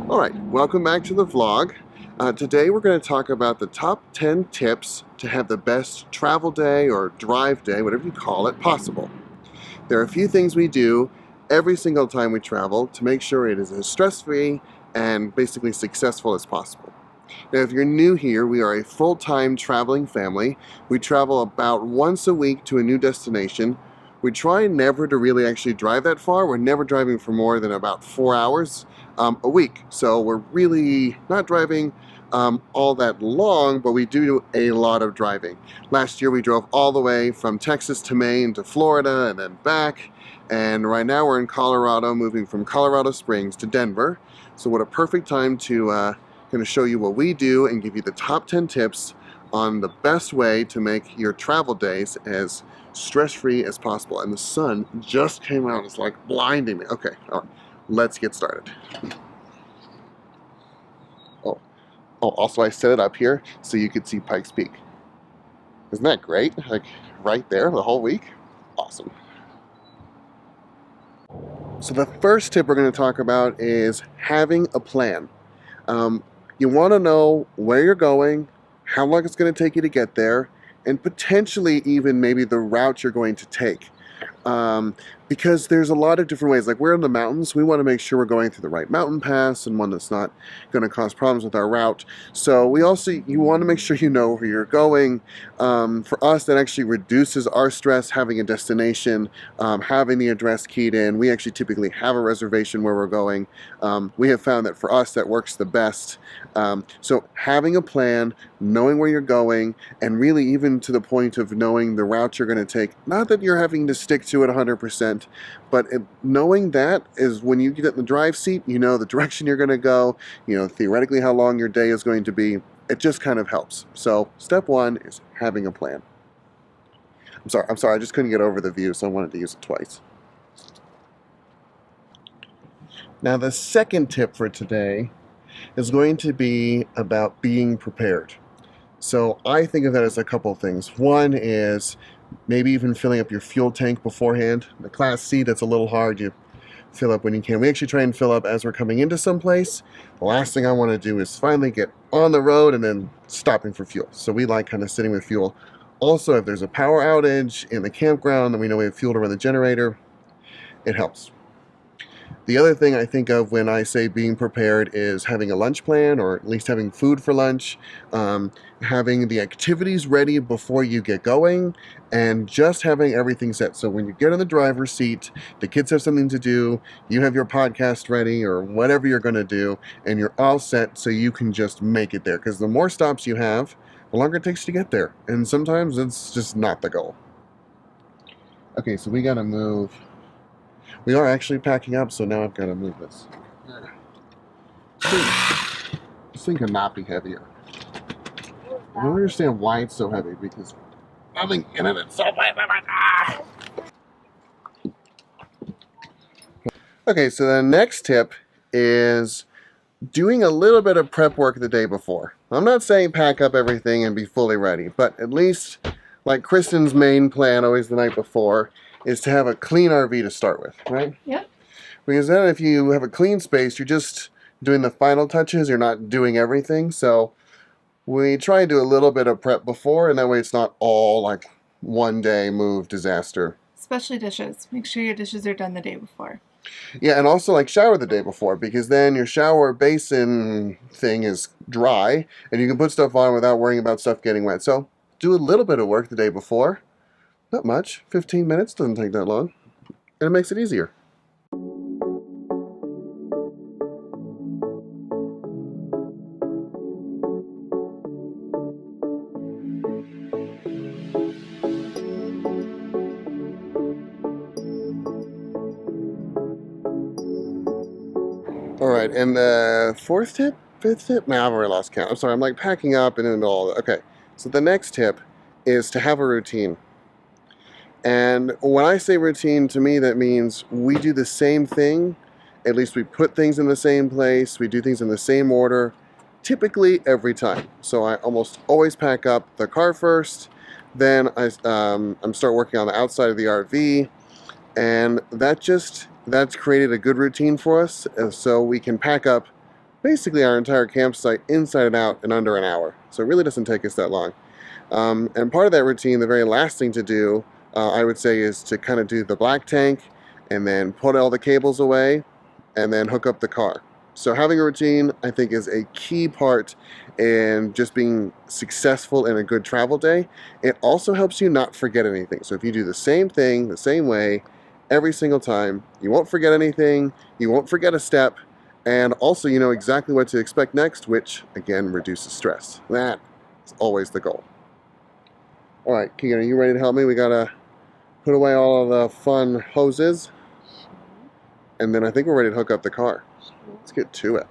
Alright, welcome back to the vlog. Today we're going to talk about the top 10 tips to have the best travel day or drive day, whatever you call it, possible. There are a few things we do every single time we travel to make sure it is as stress-free and basically successful as possible. Now, if you're new here, we are a full-time traveling family. We travel about once a week to a new destination. We try never to really actually drive that far. We're never driving for more than about 4 hours a week. So we're really not driving all that long, but we do a lot of driving. Last year we drove all the way from Texas to Maine to Florida and then back. And right now we're in Colorado, moving from Colorado Springs to Denver. So what a perfect time to going to show you what we do and give you the top 10 tips on the best way to make your travel days as stress-free as possible. And the sun just came out. It's like blinding me. Okay, all right, let's get started. Oh, also I set it up here so you could see Pikes Peak. Isn't that great? Like right there the whole week? Awesome. So the first tip we're going to talk about is having a plan. You want to know where you're going, how long it's going to take you to get there, and potentially even maybe the route you're going to take. Because there's a lot of different ways. Like we're in the mountains, we want to make sure we're going through the right mountain pass and one that's not going to cause problems with our route. So you want to make sure you know where you're going. For us, that actually reduces our stress having a destination, having the address keyed in. We actually typically have a reservation where we're going. We have found that for us that works the best. So having a plan, knowing where you're going, and really even to the point of knowing the route you're going to take. Not that you're having to stick to it 100%, but knowing that is when you get in the drive seat, you know the direction you're going to go, you know theoretically how long your day is going to be. It just kind of helps. So step one is having a plan. I'm sorry, I just couldn't get over the view, so I wanted to use it twice. Now the second tip for today is going to be about being prepared. So I think of that as a couple of things. One is maybe even filling up your fuel tank beforehand. The Class C, that's a little hard. You fill up when you can. We actually try and fill up as we're coming into someplace. The last thing I want to do is finally get on the road and then stopping for fuel. So we like kind of sitting with fuel. Also, if there's a power outage in the campground and we know we have fuel to run the generator, it helps. The other thing I think of when I say being prepared is having a lunch plan, or at least having food for lunch, having the activities ready before you get going, and just having everything set. So when you get in the driver's seat, the kids have something to do, you have your podcast ready or whatever you're going to do, and you're all set so you can just make it there. Because the more stops you have, the longer it takes to get there. And sometimes it's just not the goal. Okay, so we got to move. We are actually packing up, so now I've got to move this. This thing cannot be heavier. I don't understand why it's so heavy, because nothing in it is so light. Okay, so the next tip is doing a little bit of prep work the day before. I'm not saying pack up everything and be fully ready, but at least, like Kristen's main plan always the night before, is to have a clean RV to start with, right? Yep. Because then if you have a clean space, you're just doing the final touches, you're not doing everything. So we try and do a little bit of prep before, and that way it's not all like one day move disaster. Especially dishes. Make sure your dishes are done the day before. Yeah, and also like shower the day before, because then your shower basin thing is dry, and you can put stuff on without worrying about stuff getting wet. So do a little bit of work the day before. Not much, 15 minutes, doesn't take that long, and it makes it easier. All right, and the fourth tip, fifth tip? Nah, I've already lost count. I'm sorry, I'm like packing up and in the middle of it. Okay, so the next tip is to have a routine. And when I say routine, to me that means we do the same thing. At least we put things in the same place. We do things in the same order, typically every time. So I almost always pack up the car first. Then I'm start working on the outside of the RV. And that's created a good routine for us. So we can pack up basically our entire campsite inside and out in under an hour. So it really doesn't take us that long. And part of that routine, the very last thing to do, I would say, is to kind of do the black tank and then put all the cables away and then hook up the car. So having a routine, I think, is a key part in just being successful in a good travel day. It also helps you not forget anything. So if you do the same thing, the same way, every single time, you won't forget anything, you won't forget a step, and also you know exactly what to expect next, which, again, reduces stress. That is always the goal. All right, Keegan, are you ready to help me? We gotta put away all of the fun hoses, and then I think we're ready to hook up the car. Let's get to it.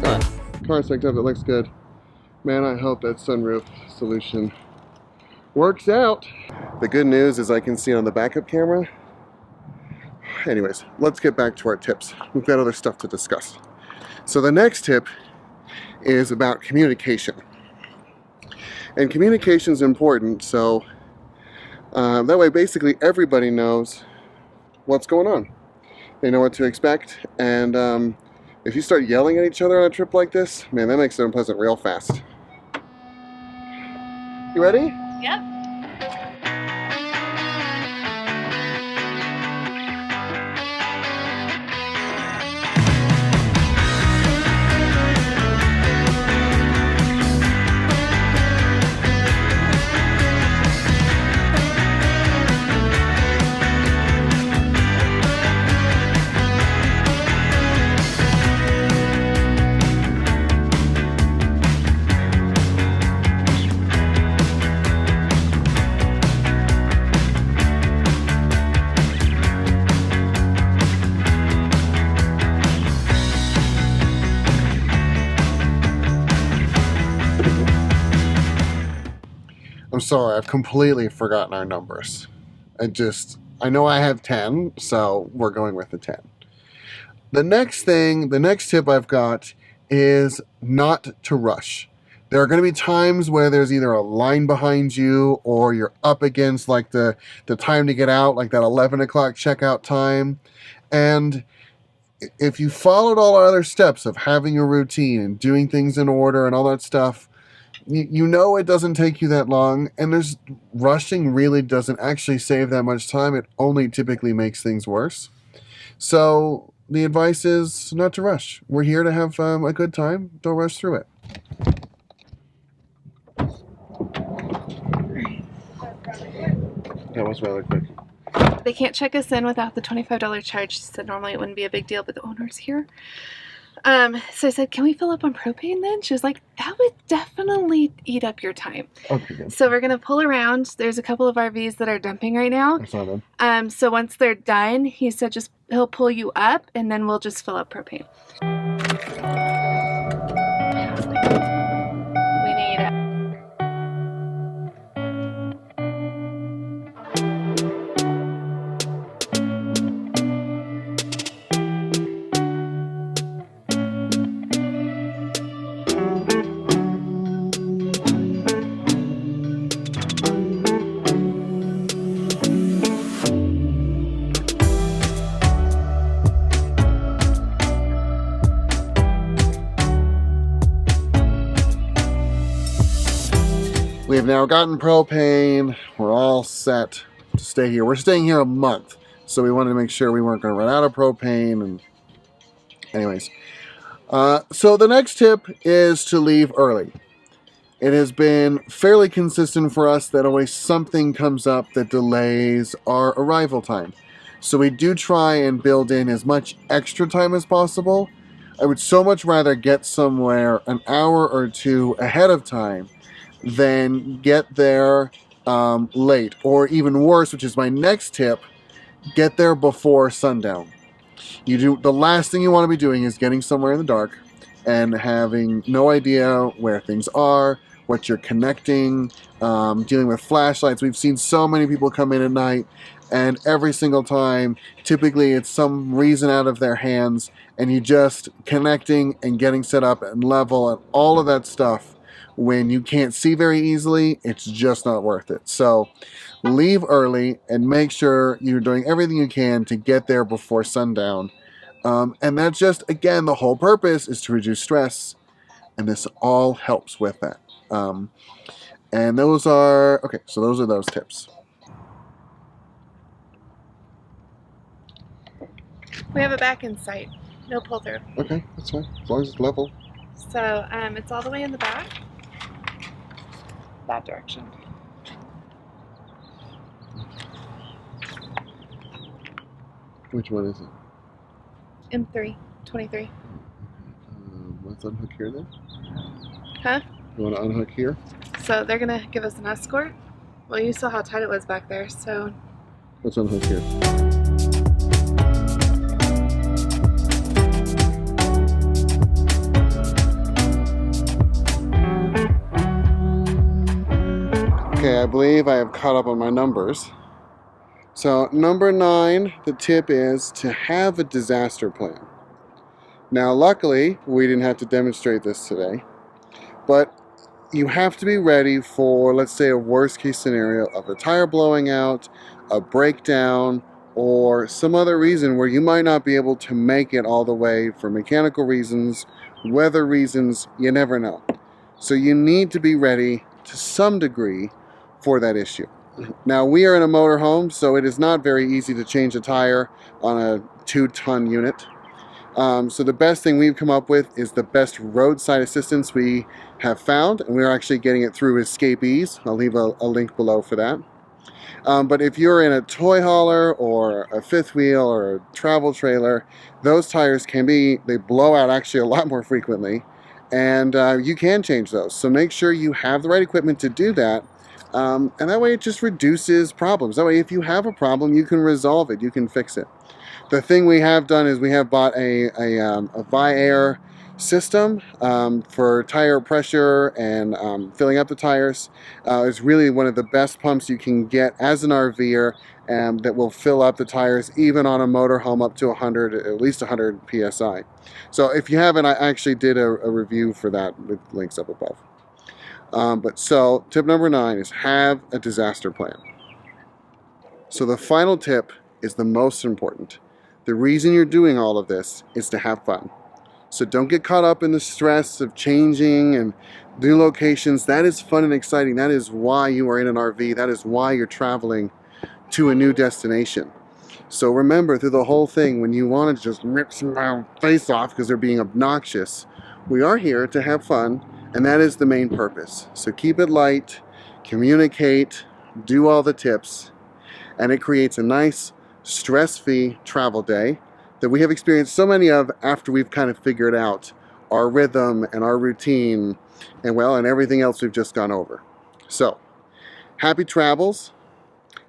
Alright, car's hooked up, it looks good. Man, I hope that sunroof solution works out. The good news is I can see on the backup camera. Anyways, let's get back to our tips. We've got other stuff to discuss. So the next tip is about communication. And communication is important, so that way basically everybody knows what's going on. They know what to expect, and if you start yelling at each other on a trip like this, man, that makes it unpleasant real fast. You ready? Yep. I'm sorry, I've completely forgotten our numbers. I know I have 10, so we're going with the 10. The next tip I've got is not to rush. There are going to be times where there's either a line behind you or you're up against like the time to get out, like that 11 o'clock checkout time. And if you followed all our other steps of having a routine and doing things in order and all that stuff, you know it doesn't take you that long, and rushing really doesn't actually save that much time. It only typically makes things worse. So the advice is not to rush. We're here to have a good time. Don't rush through it. That was rather quick. They can't check us in without the $25 charge. She said normally it wouldn't be a big deal, but the owner's here. So I said, can we fill up on propane then? She was like, that would definitely eat up your time. Okay, good. So we're going to pull around. There's a couple of RVs that are dumping right now. I saw them. So once they're done, he said he'll pull you up and then we'll just fill up propane. We need We have now gotten propane. We're all set to stay here. We're staying here a month, so we wanted to make sure we weren't going to run out of propane. And anyways, so the next tip is to leave early. It has been fairly consistent for us that always something comes up that delays our arrival time. So we do try and build in as much extra time as possible. I would so much rather get somewhere an hour or two ahead of time than get there late. Or even worse, which is my next tip, get there before sundown. The last thing you want to be doing is getting somewhere in the dark and having no idea where things are, what you're connecting, dealing with flashlights. We've seen so many people come in at night, and every single time, typically it's some reason out of their hands, and you just connecting and getting set up and level and all of that stuff. When you can't see very easily, it's just not worth it. So leave early and make sure you're doing everything you can to get there before sundown. And that's just, again, the whole purpose is to reduce stress, and this all helps with that. And those are, okay, so those are those tips. We have a back in sight, no pull through. Okay, that's fine, as long as it's level. So it's all the way in the back, that direction. Which one is it? M3, 23. Let's unhook here then. Huh? You want to unhook here? So they're gonna give us an escort? Well, you saw how tight it was back there, so... Let's unhook here. Okay, I believe I have caught up on my numbers. So number 9, the tip is to have a disaster plan. Now luckily, we didn't have to demonstrate this today, but you have to be ready for, let's say, a worst case scenario of a tire blowing out, a breakdown, or some other reason where you might not be able to make it all the way for mechanical reasons, weather reasons, you never know. So you need to be ready to some degree for that issue. Now we are in a motorhome, so it is not very easy to change a tire on a 2-ton unit. So the best thing we've come up with is the best roadside assistance we have found, and we're actually getting it through Escapees. I'll leave a link below for that. But if you're in a toy hauler or a fifth wheel or a travel trailer, those tires they blow out actually a lot more frequently, and you can change those. So make sure you have the right equipment to do that. And that way it just reduces problems. That way if you have a problem, you can resolve it, you can fix it. The thing we have done is we have bought a Vi-Air system for tire pressure and filling up the tires. It's really one of the best pumps you can get as an RVer, that will fill up the tires even on a motorhome up to 100, at least 100 PSI. So if you haven't, I actually did a review for that with links up above. So tip number 9 is have a disaster plan. So the final tip is the most important. The reason you're doing all of this is to have fun. So don't get caught up in the stress of changing and new locations. That is fun and exciting. That is why you are in an RV. That is why you're traveling to a new destination. So remember, through the whole thing, when you want to just rip some face off because they're being obnoxious, we are here to have fun, and that is the main purpose. So keep it light, communicate, do all the tips, and it creates a nice, stress-free travel day that we have experienced so many of after we've kind of figured out our rhythm and our routine and everything else we've just gone over. So, happy travels,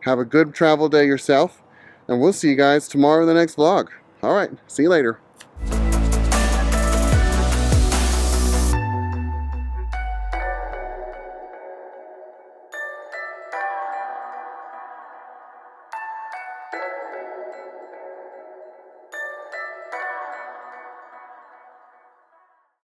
have a good travel day yourself, and we'll see you guys tomorrow in the next vlog. All right, see you later.